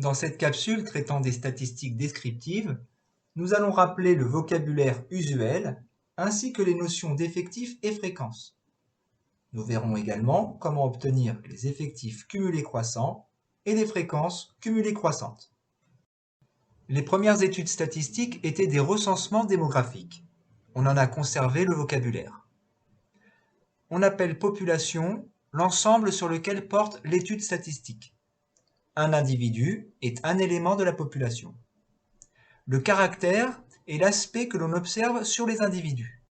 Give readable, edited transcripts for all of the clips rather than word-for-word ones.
Dans cette capsule traitant des statistiques descriptives, nous allons rappeler le vocabulaire usuel ainsi que les notions d'effectifs et fréquence. Nous verrons également comment obtenir les effectifs cumulés croissants et les fréquences cumulées croissantes. Les premières études statistiques étaient des recensements démographiques. On en a conservé le vocabulaire. On appelle population l'ensemble sur lequel porte l'étude statistique. Un individu est un élément de la population. Le caractère est l'aspect que l'on observe sur les individus.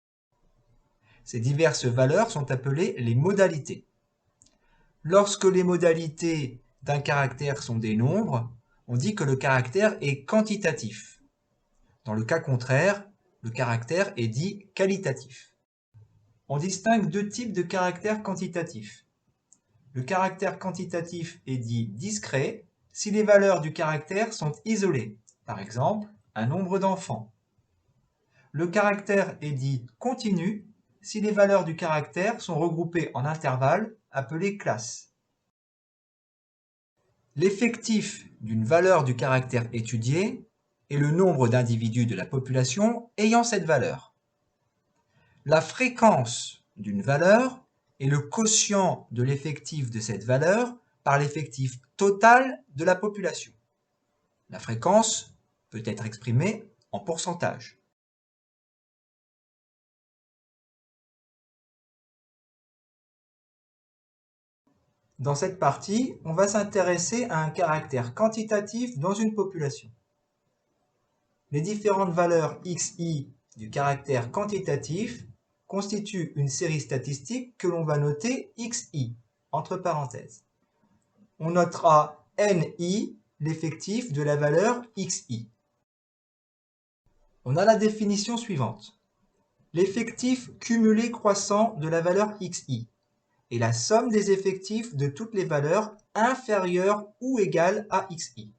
Ces diverses valeurs sont appelées les modalités. Lorsque les modalités d'un caractère sont des nombres, on dit que le caractère est quantitatif. Dans le cas contraire, le caractère est dit qualitatif. On distingue deux types de caractères quantitatifs. Le caractère quantitatif est dit discret si les valeurs du caractère sont isolées, par exemple un nombre d'enfants. Le caractère est dit continu si les valeurs du caractère sont regroupées en intervalles appelés classes. L'effectif d'une valeur du caractère étudié est le nombre d'individus de la population ayant cette valeur. La fréquence d'une valeur est le quotient de l'effectif de cette valeur par l'effectif total de la population. La fréquence peut être exprimée en pourcentage. Dans cette partie, on va s'intéresser à un caractère quantitatif dans une population. Les différentes valeurs xi du caractère quantitatif constituent une série statistique que l'on va noter xi, entre parenthèses. On notera ni, l'effectif de la valeur xi. On a la définition suivante. L'effectif cumulé croissant de la valeur xi est la somme des effectifs de toutes les valeurs inférieures ou égales à xi.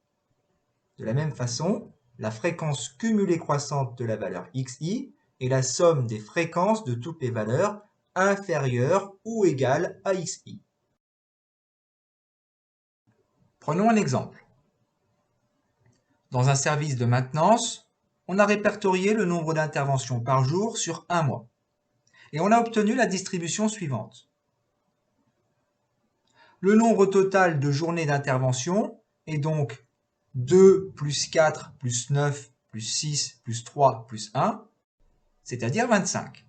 De la même façon, la fréquence cumulée croissante de la valeur xi est la somme des fréquences de toutes les valeurs inférieures ou égales à xi. Prenons un exemple. Dans un service de maintenance, on a répertorié le nombre d'interventions par jour sur un mois. Et on a obtenu la distribution suivante. Le nombre total de journées d'intervention est donc 2 plus 4 plus 9 plus 6 plus 3 plus 1, c'est-à-dire 25.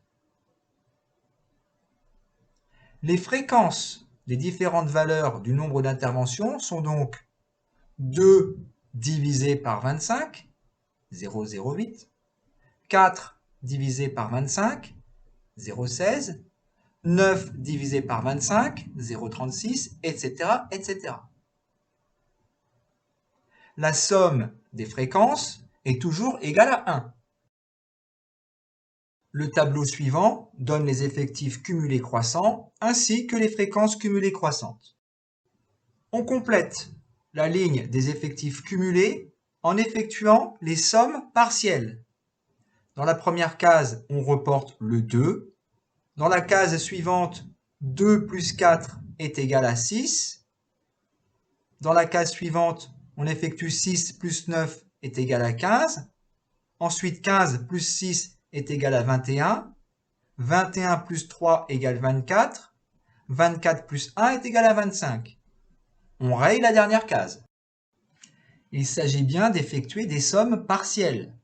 Les fréquences des différentes valeurs du nombre d'interventions sont donc 2 divisé par 25, 0,08, 4 divisé par 25, 0,16, 9 divisé par 25, 0,36, etc., etc. La somme des fréquences est toujours égale à 1. Le tableau suivant donne les effectifs cumulés croissants ainsi que les fréquences cumulées croissantes. On complète la ligne des effectifs cumulés en effectuant les sommes partielles. Dans la première case, on reporte le 2. Dans la case suivante, 2 plus 4 est égal à 6. Dans la case suivante, on effectue 6 plus 9 est égal à 15. Ensuite, 15 plus 6 est égal à 21. 21 plus 3 égale 24. 24 plus 1 est égal à 25. On raye la dernière case. Il s'agit bien d'effectuer des sommes partielles.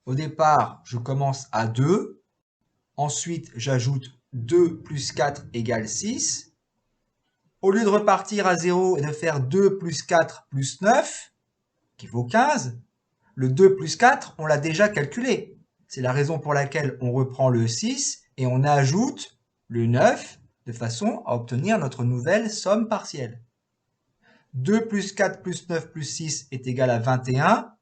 Au départ, je commence à 2. Ensuite, j'ajoute 2 plus 4 égale 6. Au lieu de repartir à 0 et de faire 2 plus 4 plus 9, qui vaut 15, le 2 plus 4, on l'a déjà calculé. C'est la raison pour laquelle on reprend le 6 et on ajoute le 9 de façon à obtenir notre nouvelle somme partielle. 2 plus 4 plus 9 plus 6 est égal à 21.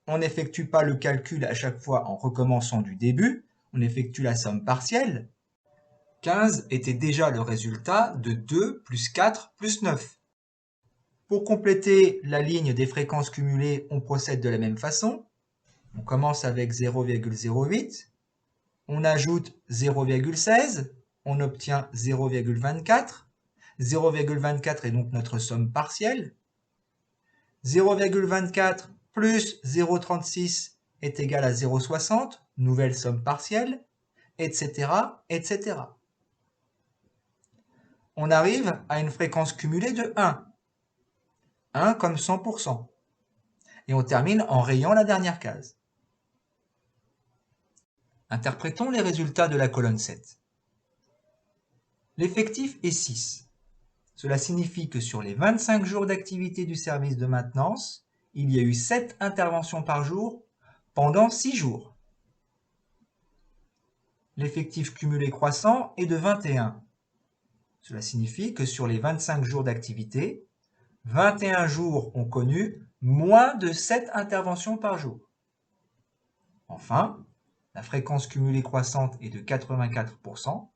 On n'effectue pas le calcul à chaque fois en recommençant du début. On effectue la somme partielle. 15 était déjà le résultat de 2 plus 4 plus 9. Pour compléter la ligne des fréquences cumulées, on procède de la même façon. On commence avec 0,08. On ajoute 0,16. On obtient 0,24. 0,24 est donc notre somme partielle. 0,24 plus 0,36 est égal à 0,60, nouvelle somme partielle, etc., etc. On arrive à une fréquence cumulée de 1. 1 comme 100%. Et on termine en rayant la dernière case. Interprétons les résultats de la colonne 7. L'effectif est 6. Cela signifie que sur les 25 jours d'activité du service de maintenance, il y a eu 7 interventions par jour pendant 6 jours. L'effectif cumulé croissant est de 21. Cela signifie que sur les 25 jours d'activité, 21 jours ont connu moins de 7 interventions par jour. Enfin, la fréquence cumulée croissante est de 84%.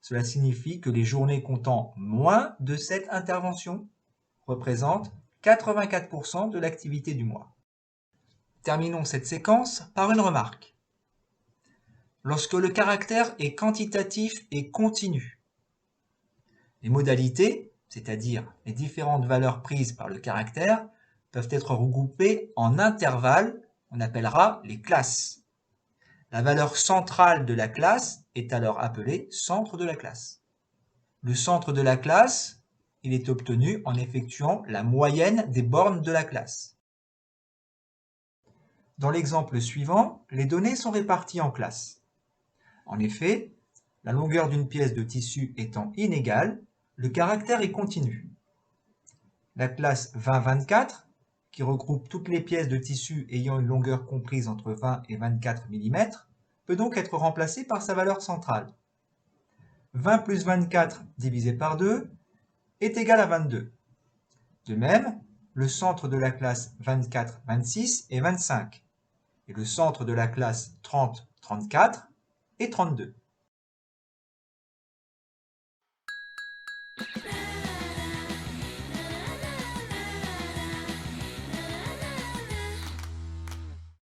Cela signifie que les journées comptant moins de 7 interventions représentent 84% de l'activité du mois. Terminons cette séquence par une remarque. Lorsque le caractère est quantitatif et continu, les modalités, c'est-à-dire les différentes valeurs prises par le caractère, peuvent être regroupées en intervalles, on appellera les classes. La valeur centrale de la classe est alors appelée centre de la classe. Le centre de la classe, il est obtenu en effectuant la moyenne des bornes de la classe. Dans l'exemple suivant, les données sont réparties en classes. En effet, la longueur d'une pièce de tissu étant inégale, le caractère est continu. La classe 20-24, qui regroupe toutes les pièces de tissu ayant une longueur comprise entre 20 et 24 mm, peut donc être remplacée par sa valeur centrale. 20 plus 24 divisé par 2 est égal à 22. De même, le centre de la classe 24-26 est 25, et le centre de la classe 30-34 est 32.